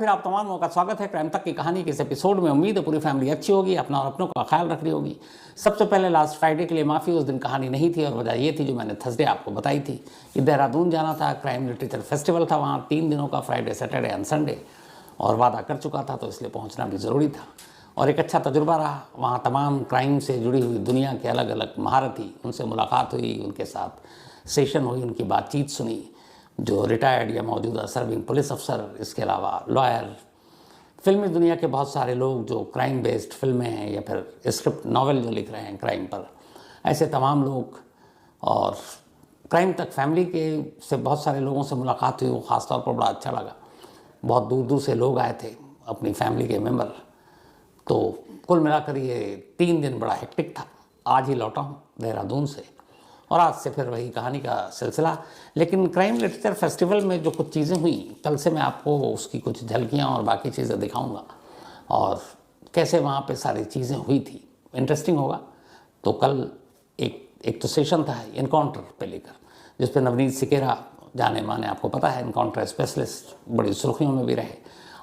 फिर आप तमाम लोगों का स्वागत है क्राइम तक की कहानी के इस एपिसोड में। उम्मीद है पूरी फैमिली अच्छी होगी, अपना और अपनों का ख्याल रख रही होगी। सबसे पहले लास्ट फ्राइडे के लिए माफ़ी, उस दिन कहानी नहीं थी और वजह ये थी जो मैंने थर्सडे आपको बताई थी कि देहरादून जाना था, क्राइम लिटरेचर फेस्टिवल था वहाँ 3 दिनों का, फ्राइडे सैटरडे एंड संडे, और वादा कर चुका था तो इसलिए पहुँचना भी ज़रूरी था। और एक अच्छा तजुर्बा रहा, वहाँ तमाम क्राइम से जुड़ी हुई दुनिया के अलग अलग महारथी, उनसे मुलाकात हुई, उनके साथ सेशन हुई, उनकी बातचीत सुनी, जो रिटायर्ड या मौजूदा सर्विंग पुलिस अफसर, इसके अलावा लॉयर, फिल्मी दुनिया के बहुत सारे लोग जो क्राइम बेस्ड फिल्में हैं या फिर स्क्रिप्ट नॉवेल जो लिख रहे हैं क्राइम पर, ऐसे तमाम लोग। और क्राइम तक फैमिली के से बहुत सारे लोगों से मुलाकात हुई, वो ख़ासतौर पर बड़ा अच्छा लगा। बहुत दूर दूर से लोग आए थे, अपनी फैमिली के मेंबर। तो कुल मिलाकर ये 3 दिन बड़ा हेक्टिक था। आज ही लौटा हूँ देहरादून से और आज से फिर वही कहानी का सिलसिला। लेकिन क्राइम लिटरेचर फेस्टिवल में जो कुछ चीज़ें हुई, कल से मैं आपको उसकी कुछ झलकियाँ और बाकी चीज़ें दिखाऊंगा और कैसे वहाँ पे सारी चीज़ें हुई थी। इंटरेस्टिंग होगा। तो कल एक तो सेशन था इनकाउंटर पे लेकर, जिस पे नवनीत सिकेरा, जाने माने, आपको पता है, इनकाउंटर स्पेशलिस्ट, बड़ी सुर्खियों में भी रहे।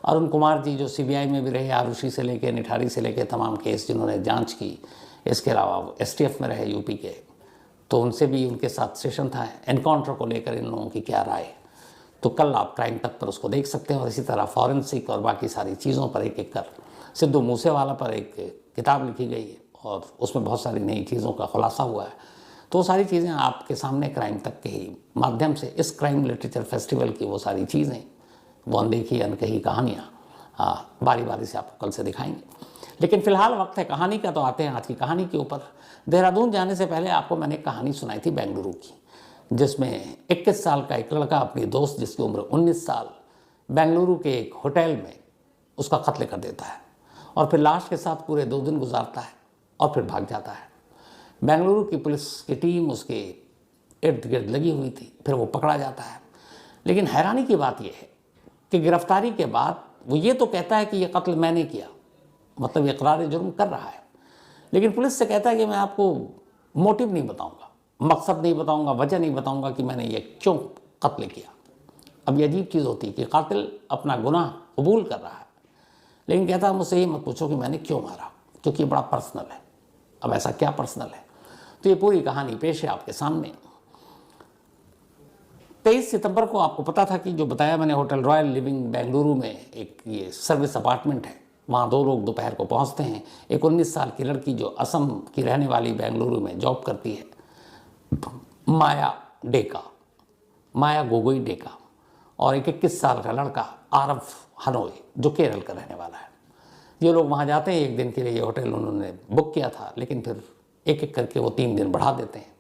अरुण कुमार जी जो CBI में भी रहे, आरुषि से लेके निठारी से लेके तमाम केस जिन्होंने जांच की, इसके अलावा STF में रहे यूपी के, तो उनसे भी उनके साथ सेशन था एनकाउंटर को लेकर, इन लोगों की क्या राय। तो कल आप क्राइम तक पर उसको देख सकते हैं। और इसी तरह फॉरेंसिक और बाकी सारी चीज़ों पर एक एक कर, सिद्धू मूसेवाला पर एक किताब लिखी गई है और उसमें बहुत सारी नई चीज़ों का खुलासा हुआ है। तो वो सारी चीज़ें आपके सामने क्राइम तक के ही माध्यम से, इस क्राइम लिटरेचर फेस्टिवल की वो सारी चीज़ें, वो अनदेखी अनकही कहानियाँ बारी बारी से आपको कल से दिखाएंगे। लेकिन फ़िलहाल वक्त है कहानी का, तो आते हैं आज की कहानी के ऊपर। देहरादून जाने से पहले आपको मैंने एक कहानी सुनाई थी बेंगलुरु की, जिसमें 21 साल का एक लड़का अपनी दोस्त जिसकी उम्र 19 साल, बेंगलुरु के एक होटल में उसका कत्ल कर देता है और फिर लाश के साथ पूरे 2 दिन गुजारता है और फिर भाग जाता है। बेंगलुरु की पुलिस की टीम उसके इर्द गिर्द लगी हुई थी, फिर वो पकड़ा जाता है। लेकिन हैरानी की बात यह है कि गिरफ्तारी के बाद वो ये तो कहता है कि यह कत्ल मैंने किया, मतलब इकरार जुर्म कर रहा है, लेकिन पुलिस से कहता है कि मैं आपको मोटिव नहीं बताऊंगा, मकसद नहीं बताऊंगा, वजह नहीं बताऊंगा कि मैंने ये क्यों कत्ल किया। अब ये अजीब चीज़ होती है कि कातिल अपना गुनाह कबूल कर रहा है, लेकिन कहता है मुझसे ये मत पूछो कि मैंने क्यों मारा, क्योंकि ये बड़ा पर्सनल है। अब ऐसा क्या पर्सनल है, तो ये पूरी कहानी पेश है आपके सामने। 23 सितंबर को आपको पता था कि जो बताया मैंने, होटल रॉयल लिविंग बेंगलुरु में एक ये सर्विस अपार्टमेंट है, वहाँ 2 लोग दोपहर को पहुँचते हैं। एक 19 साल की लड़की जो असम की रहने वाली बेंगलुरु में जॉब करती है, माया गोगोई डेका, और एक 21 साल का लड़का आरव हनोई जो केरल का रहने वाला है। ये लोग वहाँ जाते हैं 1 दिन के लिए, ये होटल उन्होंने बुक किया था, लेकिन फिर एक एक करके वो 3 दिन बढ़ा देते हैं।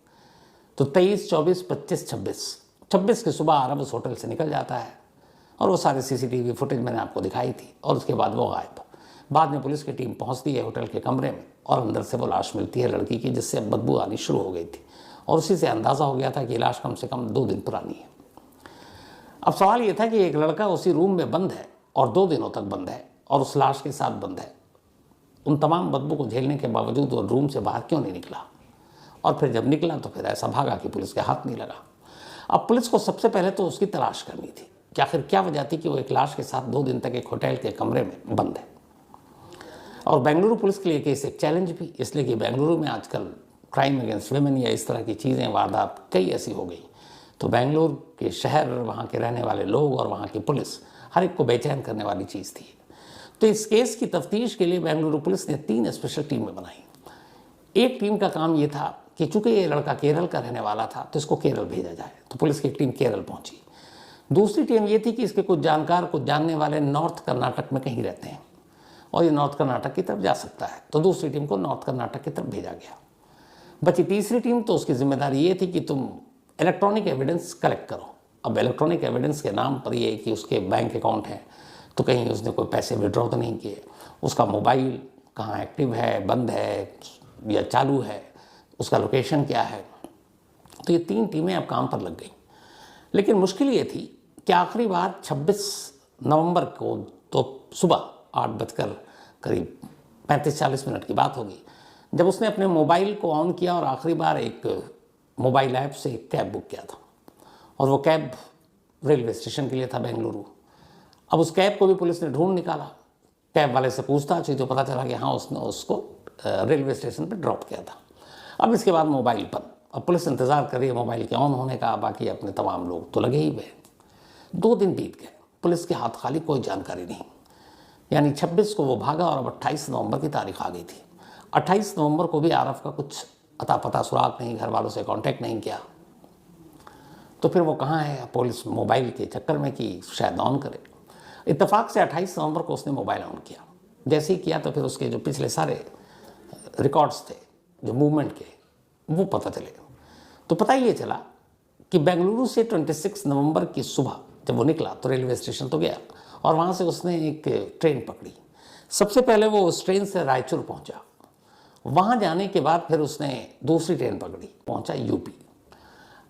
तो 23, 24, 25, 26 की सुबह आरव उस होटल से निकल जाता है और वो सारे CCTV फुटेज मैंने आपको दिखाई थी, और उसके बाद वो गायब। बाद में पुलिस की टीम पहुंचती है होटल के कमरे में और अंदर से वो लाश मिलती है लड़की की, जिससे बदबू आनी शुरू हो गई थी, और उसी से अंदाज़ा हो गया था कि लाश कम से कम 2 दिन पुरानी है। अब सवाल ये था कि एक लड़का उसी रूम में बंद है और 2 दिनों तक बंद है और उस लाश के साथ बंद है। उन तमाम बदबू को झेलने के बावजूद वो रूम से बाहर क्यों नहीं निकला, और फिर जब निकला तो फिर ऐसा भागा कि पुलिस के हाथ नहीं लगा। अब पुलिस को सबसे पहले तो उसकी तलाश करनी थी कि आखिर क्या वजह थी कि वो एक लाश के साथ 2 दिन तक एक होटल के कमरे में बंद है। और बेंगलुरु पुलिस के लिए केस एक चैलेंज भी, इसलिए कि बेंगलुरु में आजकल क्राइम अगेंस्ट वुमेन या इस तरह की चीज़ें, वारदात कई ऐसी हो गई, तो बेंगलुरु के शहर, वहाँ के रहने वाले लोग और वहाँ की पुलिस, हर एक को बेचैन करने वाली चीज़ थी। तो इस केस की तफ्तीश के लिए बेंगलुरु पुलिस ने 3 स्पेशल टीमें बनाई। एक टीम का काम ये था कि चूँकि ये लड़का केरल का रहने वाला था तो इसको केरल भेजा जाए, तो पुलिस की एक टीम केरल पहुँची। दूसरी टीम ये थी कि इसके कुछ जानकार, कुछ जानने वाले नॉर्थ कर्नाटक में कहीं रहते हैं और ये नॉर्थ कर्नाटक की तरफ जा सकता है, तो दूसरी टीम को नॉर्थ कर्नाटक की तरफ भेजा गया। बची तीसरी टीम, तो उसकी जिम्मेदारी ये थी कि तुम इलेक्ट्रॉनिक एविडेंस कलेक्ट करो। अब इलेक्ट्रॉनिक एविडेंस के नाम पर ये कि उसके बैंक अकाउंट है, तो कहीं उसने कोई पैसे विड्रॉ तो नहीं किए, उसका मोबाइल कहाँ एक्टिव है, बंद है या चालू है, उसका लोकेशन क्या है। तो ये 3 टीमें अब काम पर लग गई। लेकिन मुश्किल ये थी कि आखिरी बार 26 नवंबर को तो सुबह 8 बजकर करीब 35-40 की बात होगी, जब उसने अपने मोबाइल को ऑन किया और आखिरी बार एक मोबाइल ऐप से एक कैब बुक किया था, और वो कैब रेलवे स्टेशन के लिए था बेंगलुरु। अब उस कैब को भी पुलिस ने ढूंढ निकाला, कैब वाले से पूछताछ हुई तो पता चला कि हाँ उसने उसको रेलवे स्टेशन पर ड्रॉप किया था। अब इसके बाद मोबाइल पर अब पुलिस इंतज़ार कर रही है मोबाइल के ऑन होने का, बाकी अपने तमाम लोग तो लगे ही हुए। 2 दिन बीत गए, पुलिस के हाथ खाली, कोई जानकारी नहीं। यानी 26 को वो भागा और अब 28 नवंबर की तारीख आ गई थी। 28 नवंबर को भी आरफ का कुछ अता पता सुराग नहीं, घर वालों से कांटेक्ट नहीं किया। तो फिर वो कहाँ है, पुलिस मोबाइल के चक्कर में कि शायद ऑन करे। इत्तेफाक से 28 नवंबर को उसने मोबाइल ऑन किया। जैसे ही किया तो फिर उसके जो पिछले सारे रिकॉर्ड्स थे जो मूवमेंट के, वो पता चले। तो पता ये चला कि बेंगलुरु से 26 नवंबर की सुबह जब वो निकला तो रेलवे स्टेशन तो गया और वहाँ से उसने एक ट्रेन पकड़ी। सबसे पहले वो उस ट्रेन से रायचूर पहुँचा। वहाँ जाने के बाद फिर उसने दूसरी ट्रेन पकड़ी, पहुँचा यूपी।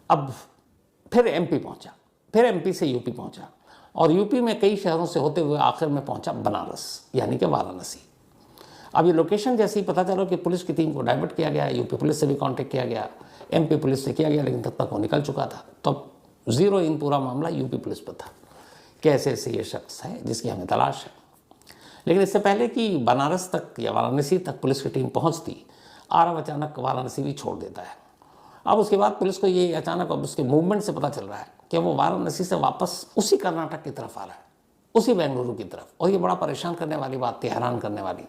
अब फिर एमपी पहुँचा, फिर एमपी से यूपी पहुँचा और यूपी में कई शहरों से होते हुए आखिर में पहुँचा बनारस यानी कि वाराणसी। अब ये लोकेशन जैसे ही पता चला कि पुलिस की टीम को डाइवर्ट किया गया, यूपी पुलिस से भी कांटेक्ट किया गया, एमपी पुलिस से किया गया, लेकिन तब तक वो निकल चुका था। तो ज़ीरो इन पूरा मामला यूपी पुलिस पर था कि ऐसे ऐसे ये शख्स है जिसकी हमें तलाश है। लेकिन इससे पहले कि बनारस तक या वाराणसी तक पुलिस की टीम पहुंचती, आरव अचानक वाराणसी भी छोड़ देता है। अब उसके बाद पुलिस को ये अचानक अब उसके मूवमेंट से पता चल रहा है कि वो वाराणसी से वापस उसी कर्नाटक की तरफ आ रहा है, उसी बेंगलुरु की तरफ। और ये बड़ा परेशान करने वाली बात थी, हैरान करने वाली,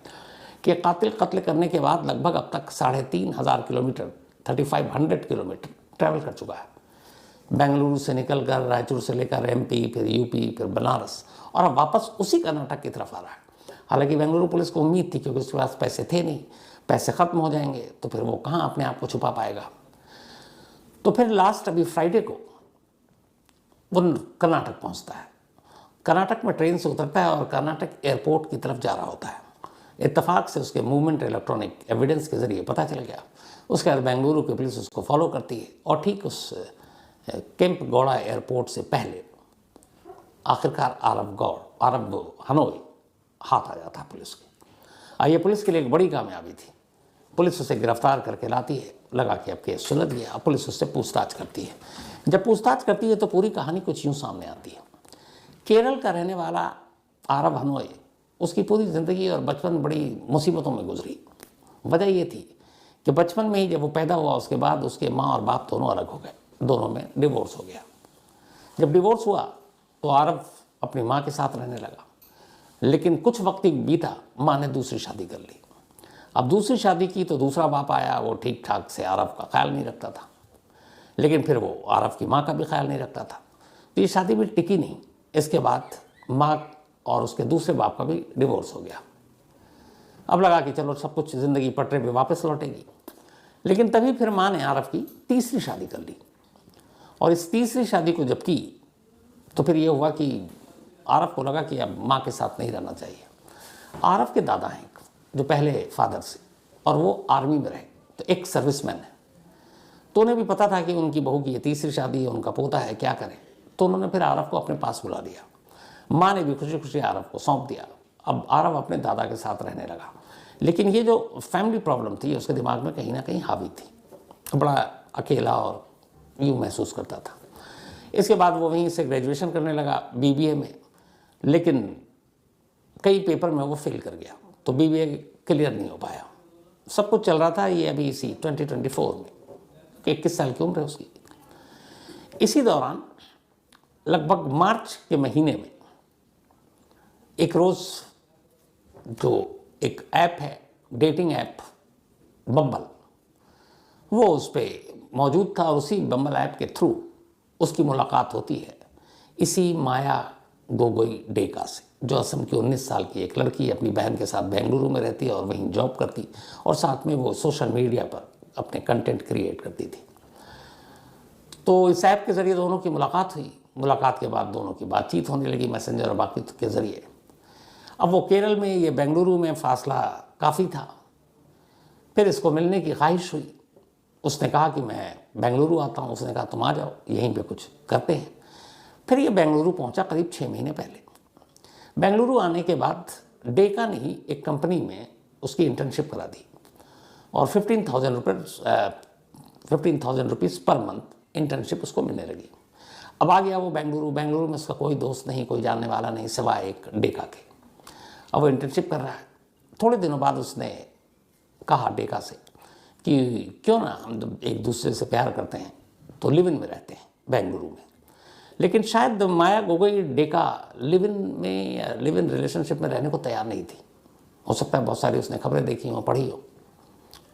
कि कातिल कत्ल करने के बाद लगभग अब तक 3500 किलोमीटर 3500 किलोमीटर ट्रैवल कर चुका है। बेंगलुरु से निकलकर रायचूर से लेकर एमपी, फिर यूपी, फिर बनारस, और अब वापस उसी कर्नाटक की तरफ आ रहा है। हालांकि बेंगलुरु पुलिस को उम्मीद थी क्योंकि उसके पास पैसे थे नहीं, पैसे ख़त्म हो जाएंगे तो फिर वो कहाँ अपने आप को छुपा पाएगा। तो फिर लास्ट अभी फ्राइडे को वो कर्नाटक पहुँचता है। कर्नाटक में ट्रेन से उतरता है और कर्नाटक एयरपोर्ट की तरफ जा रहा होता है। इत्तेफाक से उसके मूवमेंट इलेक्ट्रॉनिक एविडेंस के ज़रिए पता चल गया। उसके बाद बेंगलुरु की पुलिस उसको फॉलो करती है और ठीक उस केम्प गौड़ा एयरपोर्ट से पहले आखिरकार आरब हनोई हाथ आ जाता है पुलिस के। ये पुलिस के लिए एक बड़ी कामयाबी थी। पुलिस उसे गिरफ्तार करके लाती है, लगा कि अब केस सुलझ गया। अब पुलिस उससे पूछताछ करती है। जब पूछताछ करती है तो पूरी कहानी कुछ यूँ सामने आती है। केरल का रहने वाला आरब हनोई, उसकी पूरी ज़िंदगी और बचपन बड़ी मुसीबतों में गुजरी। वजह ये थी कि बचपन में ही जब वो पैदा हुआ उसके बाद उसके माँ और बाप दोनों अलग हो गए, दोनों में डिवोर्स हो गया। जब डिवोर्स हुआ तो आरब अपनी माँ के साथ रहने लगा, लेकिन कुछ वक्त ही बीता, माँ ने दूसरी शादी कर ली। अब दूसरी शादी की तो दूसरा बाप आया, वो ठीक ठाक से आरब का ख्याल नहीं रखता था, लेकिन फिर वो आरब की माँ का भी ख्याल नहीं रखता था। तो ये शादी भी टिकी नहीं। इसके बाद माँ और उसके दूसरे बाप का भी डिवोर्स हो गया। अब लगा कि चलो सब कुछ ज़िंदगी पटरे पे वापस लौटेगी, लेकिन तभी फिर माँ ने आरब की तीसरी शादी कर ली। और इस तीसरी शादी को जब की तो फिर ये हुआ कि आरब को लगा कि अब माँ के साथ नहीं रहना चाहिए। आरब के दादा हैं जो पहले फादर से, और वो आर्मी में रहे, तो एक सर्विसमैन है। तो उन्हें भी पता था कि उनकी बहू की ये तीसरी शादी है, उनका पोता है, क्या करें। तो उन्होंने फिर आरब को अपने पास बुला लिया। माँ ने भी खुशी खुशी आरब को सौंप दिया। अब आरब अपने दादा के साथ रहने लगा, लेकिन ये जो फैमिली प्रॉब्लम थी उसके दिमाग में कहीं ना कहीं हावी थी। बड़ा अकेला और यूँ महसूस करता था। इसके बाद वो वहीं से ग्रेजुएशन करने लगा बीबीए में, लेकिन कई पेपर में वो फेल कर गया, तो बीबीए क्लियर नहीं हो पाया। सब कुछ चल रहा था ये अभी इसी 2024 में, 21 साल की उम्र है उसकी। इसी दौरान लगभग मार्च के महीने में एक रोज़ जो एक ऐप है, डेटिंग ऐप बम्बल, वो उस पर मौजूद था और उसी बम्बल ऐप के थ्रू उसकी मुलाकात होती है इसी माया गोगोई डेका से, जो असम की 19 साल की एक लड़की अपनी बहन के साथ बेंगलुरु में रहती है और वहीं जॉब करती, और साथ में वो सोशल मीडिया पर अपने कंटेंट क्रिएट करती थी। तो इस ऐप के ज़रिए दोनों की मुलाकात हुई। मुलाकात के बाद दोनों की बातचीत होने लगी मैसेंजर और बाकी के ज़रिए। अब वो केरल में, ये बेंगलुरु में फ़ासला काफ़ी था। फिर इसको मिलने की ख्वाहिश हुई। उसने कहा कि मैं बेंगलुरु आता हूँ। उसने कहा तुम आ जाओ, यहीं पे कुछ करते हैं। फिर ये बेंगलुरु पहुँचा करीब 6 महीने पहले। बेंगलुरु आने के बाद डेका ने ही एक कंपनी में उसकी इंटर्नशिप करा दी और 15,000 रुपीज़ पर मंथ इंटर्नशिप उसको मिलने लगी। अब आ गया वो बेंगलुरु। बेंगलुरु में उसका कोई दोस्त नहीं, कोई जानने वाला नहीं सिवाय एक डेका के। अब वो इंटर्नशिप कर रहा है। थोड़े दिनों बाद उसने कहा डेका से कि क्यों ना हम एक दूसरे से प्यार करते हैं तो लिव इन में रहते हैं बेंगलुरु में। लेकिन शायद माया गोगोई डेका लिव इन में या लिव इन रिलेशनशिप में रहने को तैयार नहीं थी। हो सकता है बहुत सारी उसने खबरें देखी हो, पढ़ी हो,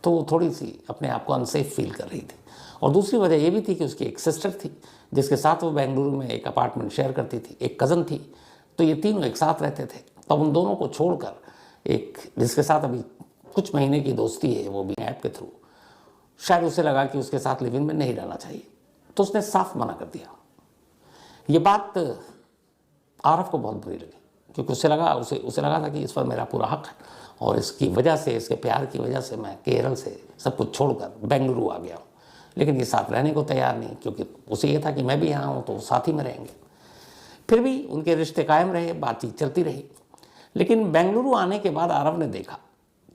तो वो थोड़ी सी अपने आप को अनसेफ फील कर रही थी। और दूसरी वजह ये भी थी कि उसकी एक सिस्टर थी जिसके साथ वो बेंगलुरु में एक अपार्टमेंट शेयर करती थी, एक कज़न थी, तो ये तीनों एक साथ रहते थे। तब उन दोनों को छोड़कर एक जिसके साथ अभी कुछ महीने की दोस्ती है, वो भी ऐप के थ्रू, शायद उसे लगा कि उसके साथ लिव इन में नहीं रहना चाहिए, तो उसने साफ मना कर दिया। ये बात आरफ को बहुत बुरी लगी क्योंकि उसे लगा था कि इस पर मेरा पूरा हक है और इसकी वजह से, इसके प्यार की वजह से मैं केरल से सब कुछ छोड़कर बेंगलुरु आ गया हूँ। लेकिन ये साथ रहने को तैयार नहीं क्योंकि उसे ये था कि मैं भी यहाँ हूँ तो साथ ही में रहेंगे। फिर भी उनके रिश्ते कायम रहे, बातचीत चलती रही। लेकिन बेंगलुरु आने के बाद आरव ने देखा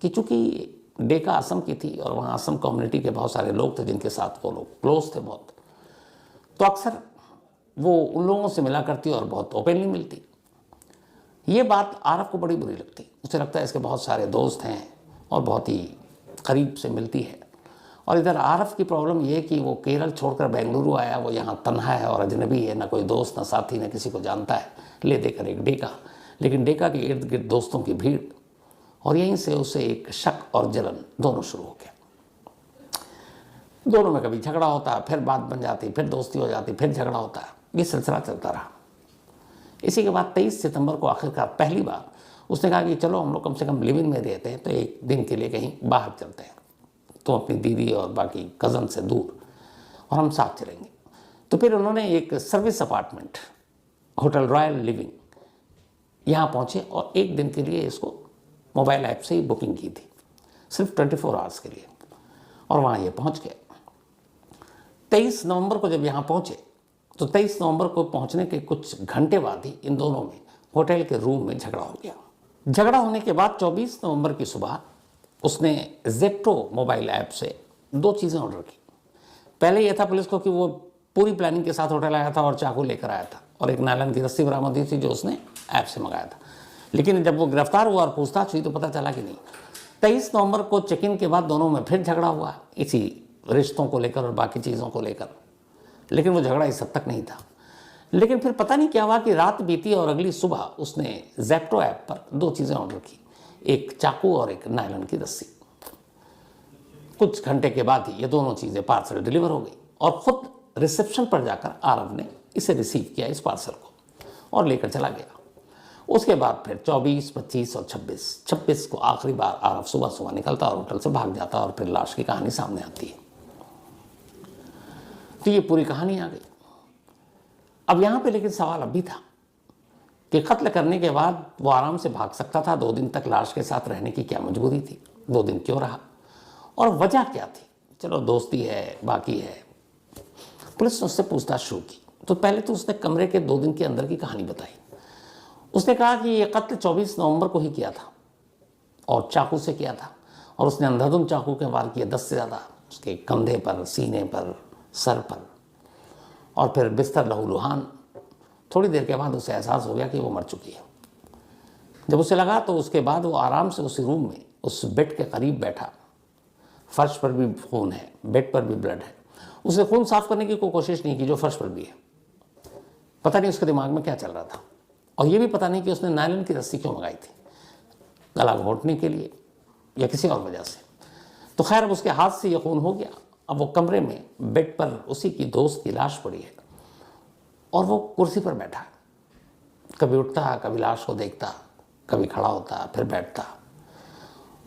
कि चूँकि डेका असम की थी और वहाँ असम कम्युनिटी के बहुत सारे लोग थे जिनके साथ वो लोग क्लोज थे बहुत, तो अक्सर वो उन लोगों से मिला करती और बहुत ओपनली मिलती। ये बात आरव को बड़ी बुरी लगती। उसे लगता है इसके बहुत सारे दोस्त हैं और बहुत ही करीब से मिलती है। और इधर आरव की प्रॉब्लम ये कि वो केरल छोड़कर बेंगलुरु आया, वो यहाँ तन्हा है और अजनबी है, ना कोई दोस्त, ना साथी, ना किसी को जानता है, ले देकर एक डेका। लेकिन डेका के इर्द गिर्द दोस्तों की भीड़, और यहीं से उसे एक शक और जलन दोनों शुरू हो गया। दोनों में कभी झगड़ा होता है, फिर बात बन जाती, फिर दोस्ती हो जाती, फिर झगड़ा होता है। ये सिलसिला चलता रहा। इसी के बाद 23 सितंबर को आखिरकार पहली बार उसने कहा कि चलो हम लोग कम से कम लिव इन में रहते हैं तो एक दिन के लिए कहीं बाहर चलते हैं, तो अपनी दीदी और बाकी कज़न से दूर, और हम साथ चलेंगे। तो फिर उन्होंने एक service apartment, hotel royal living, यहाँ पहुँचे और एक दिन के लिए इसको मोबाइल ऐप से ही बुकिंग की थी, सिर्फ 24 आवर्स के लिए। और वहाँ ये पहुँच गए। 23 नवंबर को जब यहाँ पहुँचे तो 23 नवंबर को पहुँचने के कुछ घंटे बाद ही इन दोनों में होटल के रूम में झगड़ा हो गया। झगड़ा होने के बाद 24 नवंबर की सुबह उसने ज़ेप्टो मोबाइल ऐप से 2 चीज़ें ऑर्डर की। पहले यह था पुलिस को कि वो पूरी प्लानिंग के साथ होटल आया था और चाकू लेकर आया था और एक नायलॉन की रस्सी बरामद हुई थी जो उसने ऐप से मंगाया था। लेकिन जब वो गिरफ्तार हुआ और पूछताछ हुई तो पता चला कि नहीं। 23 नवंबर को चेक इन के बाद दोनों में फिर झगड़ा हुआ, इसी रिश्तों को लेकर और बाकी चीज़ों को लेकर। लेकिन वो झगड़ा इस हद तक नहीं था। लेकिन फिर पता नहीं क्या हुआ कि रात बीती और अगली सुबह उसने ज़ेप्टो ऐप पर 2 चीज़ें ऑर्डर की, एक चाकू और एक नायलॉन की रस्सी। कुछ घंटे के बाद ही ये दोनों चीज़ें पार्सल डिलीवर हो गई और ख़ुद रिसेप्शन पर जाकर आरव ने इसे रिसीव किया, इस पार्सल को, और लेकर चला गया। उसके बाद फिर 24, 25 और 26 को आखिरी बार आरव सुबह सुबह निकलता और होटल से भाग जाता और फिर लाश की कहानी सामने आती है। तो ये पूरी कहानी आ गई। अब यहाँ पे लेकिन सवाल अब भी था कि कत्ल करने के बाद वो आराम से भाग सकता था। 2 दिन तक लाश के साथ रहने की क्या मजबूरी थी? 2 दिन क्यों रहा और वजह क्या थी? चलो दोस्ती है, बाकी है। पुलिस ने उससे पूछताछ शुरू की तो पहले तो उसने कमरे के 2 दिन के अंदर की कहानी बताई। उसने कहा कि ये कत्ल 24 नवंबर को ही किया था और चाकू से किया था और उसने अंधाधुंध चाकू के वार किए 10 से ज़्यादा, उसके कंधे पर, सीने पर, सर पर, और फिर बिस्तर लहूलुहान। थोड़ी देर के बाद उसे एहसास हो गया कि वो मर चुकी है। जब उसे लगा तो उसके बाद वो आराम से उस रूम में उस बेड के करीब बैठा। फर्श पर भी खून है, बेड पर भी ब्लड है। उसने खून साफ करने की कोई कोशिश नहीं की जो फर्श पर भी है। पता नहीं उसके दिमाग में क्या चल रहा था और ये भी पता नहीं कि उसने नायलॉन की रस्सी क्यों मंगाई थी, गला घोंटने के लिए या किसी और वजह से। तो खैर अब उसके हाथ से ये खून हो गया। अब वो कमरे में बेड पर उसी की दोस्त की लाश पड़ी है और वो कुर्सी पर बैठा है। कभी उठता, कभी लाश को देखता, कभी खड़ा होता, फिर बैठता,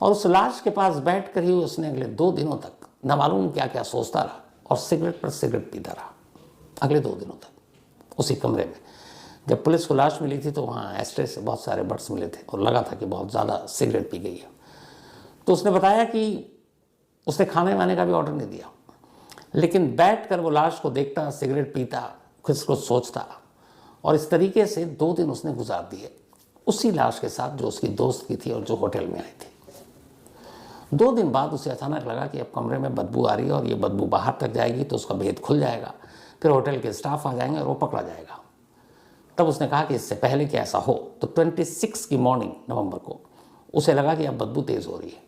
और उस लाश के पास बैठकर ही उसने अगले 2 दिनों तक न मालूम क्या क्या सोचता रहा और सिगरेट पर सिगरेट पीता रहा अगले 2 दिनों तक उसी कमरे में। जब पुलिस को लाश मिली थी तो वहाँ एस्ट्रे से बहुत सारे बट्स मिले थे और लगा था कि बहुत ज़्यादा सिगरेट पी गई है। तो उसने बताया कि उसने खाने वाने का भी ऑर्डर नहीं दिया, लेकिन बैठकर वो लाश को देखता, सिगरेट पीता, खुद को सोचता, और इस तरीके से 2 दिन उसने गुजार दिए उसी लाश के साथ जो उसकी दोस्त की थी और जो होटल में आई थी। 2 दिन बाद उसे अचानक लगा कि अब कमरे में बदबू आ रही है और ये बदबू बाहर तक जाएगी तो उसका भेद खुल जाएगा। फिर होटल के स्टाफ आ जाएंगे और वो पकड़ा जाएगा। तब उसने कहा कि इससे पहले कि ऐसा हो तो 26 की मॉर्निंग नवंबर को उसे लगा कि अब बदबू तेज़ हो रही है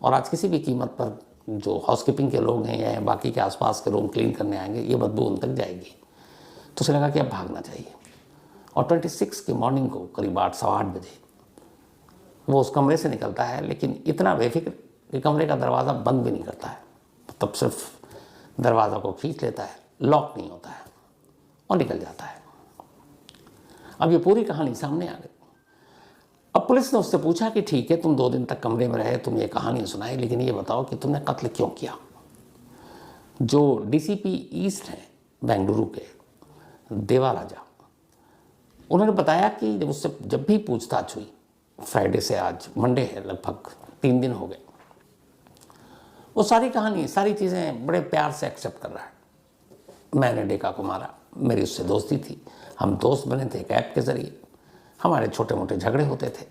और आज किसी भी कीमत पर जो हाउसकीपिंग के लोग हैं या बाकी के आसपास के लोग क्लीन करने आएंगे, ये बदबू उन तक जाएगी। तो उसे लगा कि अब भागना चाहिए और 26 की मॉर्निंग को करीब 8 सवा 8 बजे वो उस कमरे से निकलता है, लेकिन इतना बेफिक्र कि कमरे का दरवाज़ा बंद भी नहीं करता है। तब सिर्फ दरवाज़ा को खींच लेता है, लॉक नहीं होता है और निकल जाता है। अब ये पूरी कहानी सामने आ गई। अब पुलिस ने उससे पूछा कि ठीक है, तुम 2 दिन तक कमरे में रहे, तुम ये कहानी सुनाई, लेकिन ये बताओ कि तुमने कत्ल क्यों किया। जो डीसीपी ईस्ट हैं बेंगलुरु के, देवा राजा, उन्होंने बताया कि जब उससे जब भी पूछताछ हुई, फ्राइडे से आज मंडे है, लगभग 3 दिन हो गए, वो सारी कहानी, सारी चीज़ें बड़े प्यार से एक्सेप्ट कर रहा है। मैंने डेका को मारा, मेरी उससे दोस्ती थी, हम दोस्त बने थे एक ऐप के ज़रिए, हमारे छोटे मोटे झगड़े होते थे।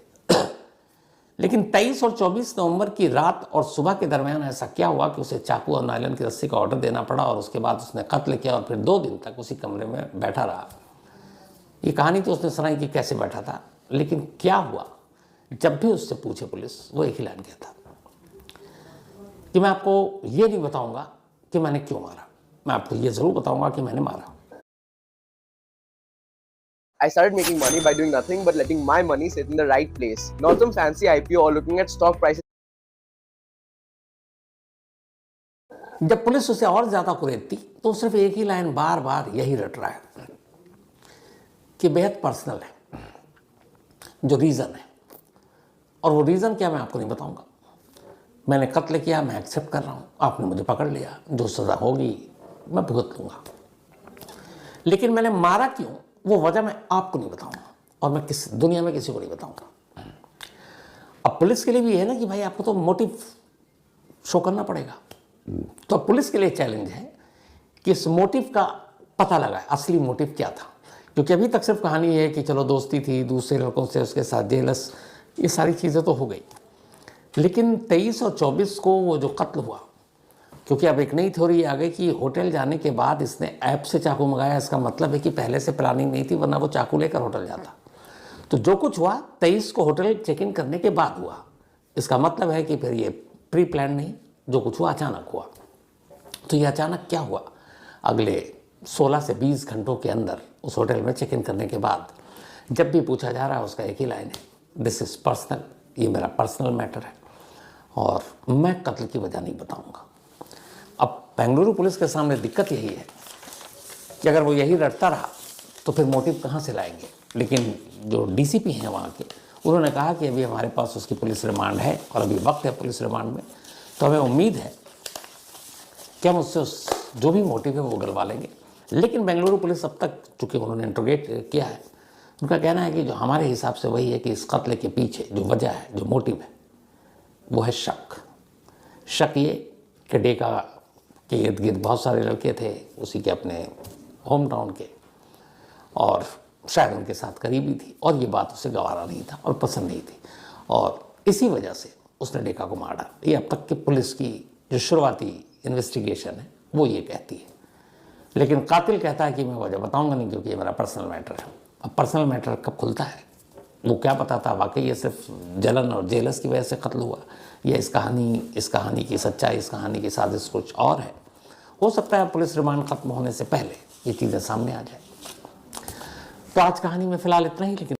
लेकिन 23 और 24 नवंबर की रात और सुबह के दरमियान ऐसा क्या हुआ कि उसे चाकू और नायलन की रस्सी का ऑर्डर देना पड़ा और उसके बाद उसने कत्ल किया और फिर 2 दिन तक उसी कमरे में बैठा रहा। ये कहानी तो उसने सुनाई कि कैसे बैठा था, लेकिन क्या हुआ जब भी उससे पूछे पुलिस, वो एक ही लाइन कहता कि मैं आपको ये नहीं बताऊंगा कि मैंने क्यों मारा, मैं आपको ये ज़रूर बताऊंगा कि मैंने मारा। I started making money by doing nothing but letting my money sit in the right place. Not some fancy IPO or looking at stock prices. जब पुलिस उसे और ज्यादा कुरेदती तो सिर्फ एक ही लाइन बार बार यही रट रहा है कि बेहद पर्सनल है जो रीजन है, और वो रीजन क्या मैं आपको नहीं बताऊंगा। मैंने कत्ल किया, मैं एक्सेप्ट कर रहा हूं, आपने मुझे पकड़ लिया, जो सजा होगी मैं भुगत लूंगा, लेकिन मैंने मारा क्यों वो वजह मैं आपको नहीं बताऊंगा और मैं किस दुनिया में किसी को नहीं बताऊंगा। अब पुलिस के लिए भी है ना कि भाई आपको तो मोटिव शो करना पड़ेगा। तो पुलिस के लिए चैलेंज है कि इस मोटिव का पता लगाए, असली मोटिव क्या था, क्योंकि अभी तक सिर्फ कहानी है कि चलो दोस्ती थी, दूसरे लड़कों से उसके साथ जेलस, ये सारी चीज़ें तो हो गई। लेकिन 23 और 24 को वो जो कत्ल हुआ, क्योंकि अब एक नई थ्योरी आ गई कि होटल जाने के बाद इसने ऐप से चाकू मंगाया, इसका मतलब है कि पहले से प्लानिंग नहीं थी, वरना वो चाकू लेकर होटल जाता। तो जो कुछ हुआ 23 को होटल चेक इन करने के बाद हुआ, इसका मतलब है कि फिर ये प्री प्लान नहीं, जो कुछ हुआ अचानक हुआ। तो ये अचानक क्या हुआ, अगले 16 से 20 घंटों के अंदर उस होटल में चेक इन करने के बाद जब भी पूछा जा रहा है उसका एक ही लाइन है, दिस इज़ पर्सनल, ये मेरा पर्सनल मैटर है और मैं कत्ल की वजह नहीं बताऊँगा। अब बेंगलुरु पुलिस के सामने दिक्कत यही है कि अगर वो यही रटता रहा तो फिर मोटिव कहाँ से लाएंगे। लेकिन जो डीसीपी हैं वहाँ के, उन्होंने कहा कि अभी हमारे पास उसकी पुलिस रिमांड है और अभी वक्त है पुलिस रिमांड में, तो हमें उम्मीद है कि हम उससे उस जो भी मोटिव है वो उगलवा लेंगे। लेकिन बेंगलुरु पुलिस अब तक, चूँकि उन्होंने इंट्रोगेट किया है, उनका कहना है कि जो हमारे हिसाब से वही है कि इस कत्ल के पीछे जो वजह है, जो मोटिव है, वो है शक ये कि डेका के इर्द गिर्द बहुत सारे लड़के थे उसी के अपने होम टाउन के, और शायद उनके साथ करीबी थी और ये बात उसे गवारा नहीं था और पसंद नहीं थी, और इसी वजह से उसने डेका को मारा। ये अब तक की पुलिस की जो शुरुआती इन्वेस्टिगेशन है वो ये कहती है। लेकिन कातिल कहता है कि मैं वजह बताऊंगा नहीं क्योंकि ये मेरा पर्सनल मैटर है। अब पर्सनल मैटर कब खुलता है वो क्या पता था, वाकई ये सिर्फ जलन और जेलस की वजह से कत्ल हुआ या इस कहानी की सच्चाई, इस कहानी की साजिश कुछ और है। हो सकता है पुलिस रिमांड खत्म होने से पहले ये चीज़ें सामने आ जाए। तो आज कहानी में फ़िलहाल इतना ही, लेकिन